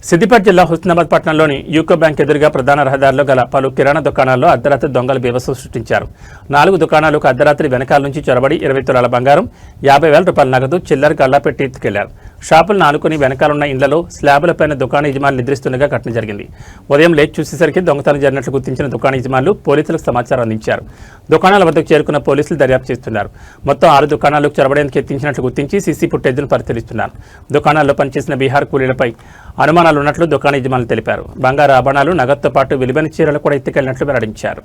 సిద్దిపేట జిల్లా హుస్నాబాద్ పట్టణంలోని UCO bank ఎదురుగా ప్రధాన రహదారిలో గల పలు కిరాణా దుకాణాల్లో అర్ధరాత్రి దొంగలు బీభత్సం సృష్టించారు. 4 దుకాణాలకు అర్ధరాత్రి వెనకాల నుంచి చొరబడి 20 తులాల బంగారం, 50,000 రూపాయల నగదు, చిల్లర గల్లాపెట్టి ఎత్తుకెళ్లారు. షాపులను ఆనుకుని వెనకాలన్న ఇళ్లలో స్లాబులపైన దుకాణ యజమానులు నిద్రిస్తుండగా ఘటన జరిగింది. ఉదయం లేచి చూసేసరికి దొంగతనం జరిగినట్లు గుర్తించిన దుకాణ యజమానులు పోలీసులకు సమాచారం అందించారు. దుకాణాల వద్దకు చేరుకున్న పోలీసులు దర్యాప్తు చేస్తున్నారు. మొత్తం 6 దుకాణాలకు చొరబడేందుకు యత్నించినట్లు గుర్తించి సీసీ ఫుటేజ్ను పరిశీలిస్తున్నారు. దుకాణాల్లో పనిచేసిన బీహార్ కూలీలపై అనుమానాలు ఉన్నట్లు దుకాణ యజమానులు తెలిపారు. బంగారు ఆభరణాలు, నగదుతో పాటు విలువైన చీరలు కూడా ఎత్తుకెళ్లినట్లు వెల్లడించారు.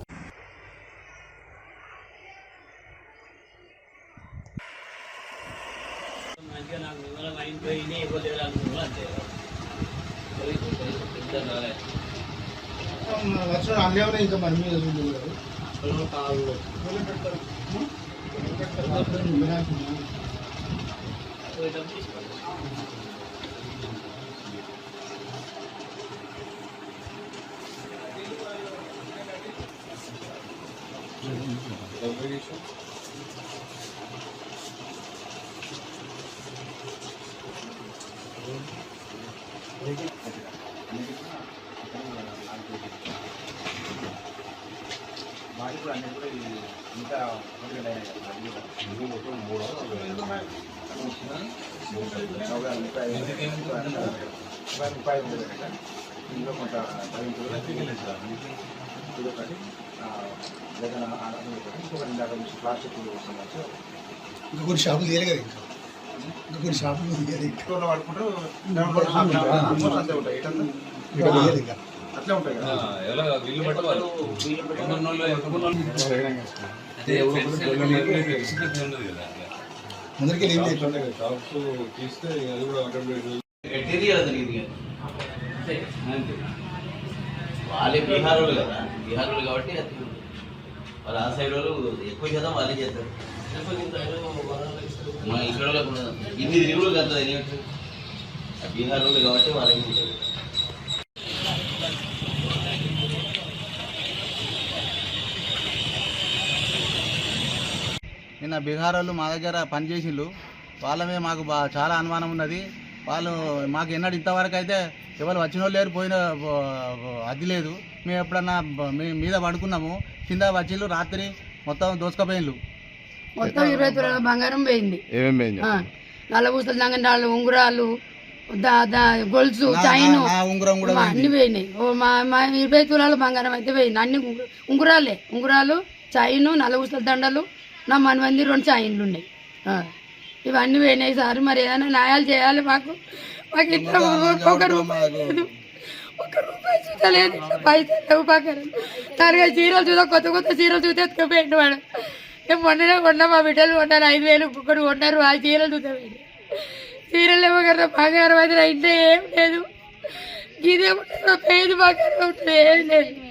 కొన్ని షాపులు తీయాలి కదా, ఇంకా కొన్ని షాపులు తీయాలి. అట్లా ఉంటాయి కదా, ముందరికి వాళ్ళే బీహార్ వాళ్ళు కదా, బీహార్ వాళ్ళు కాబట్టి వాళ్ళు ఆ సైడ్ వాళ్ళు ఎక్కువ శాతం వాళ్ళే చేస్తారు. మా ఇక్కడ వాళ్ళకు ఇన్ని తిరుగులు కదా బీహార్ వాళ్ళు కాబట్టి వాళ్ళకి ఉంటుంది. నిన్న బీహార్ వాళ్ళు మా దగ్గర పనిచేసిళ్ళు. వాళ్ళ మీద మాకు చాలా అనుమానం ఉన్నది. వాళ్ళు మాకు ఎన్నడూ ఇంతవరకు అయితే ఎవరు వచ్చిన వాళ్ళు లేరు, పోయిన అది లేదు. మేము ఎప్పుడన్నా మీద పడుకున్నాము, కింద వచ్చిళ్ళు రాత్రి మొత్తం దోసుకపోయిళ్ళు. మొత్తం 20 తులాల బంగారం పోయింది. నల్లబూసలు, దంగండాలు, ఉంగురాలు, గొలుసు, చైను అన్ని పోయినాయి. మా 20 తులాల బంగారం అయితే పోయింది. అన్ని ఉంగురాలు, చైను, నల్లబూసల దండలు, నా మనమంది 2 చైన్లు ఉన్నాయి. ఇవన్నీ పోయినాయి సార్. మరి ఏదైనా న్యాయాలు చేయాలి. మాకు ఇట్లా ఒక రూపాయి చూడలేదు, పైసలు లేవు. పక్కన తరగా చీరలు చూద్దాం, కొత్త చీరలు చూస్తే ఎత్తుకుపోయింది వాడు. మేము మొన్ననే కొన్నాం, మా బిడ్డలు కొన్నారు 5,000 ఒక్కొక్కరు కొన్నారు. ఆ చీరలు చూద్దాం, చీరలు ఏమో కదా బంగారం అయితే ఇంట్లో ఏం లేదు. ఇదేమో పేద బంగారం ఉంటుంది, ఏం లేదు.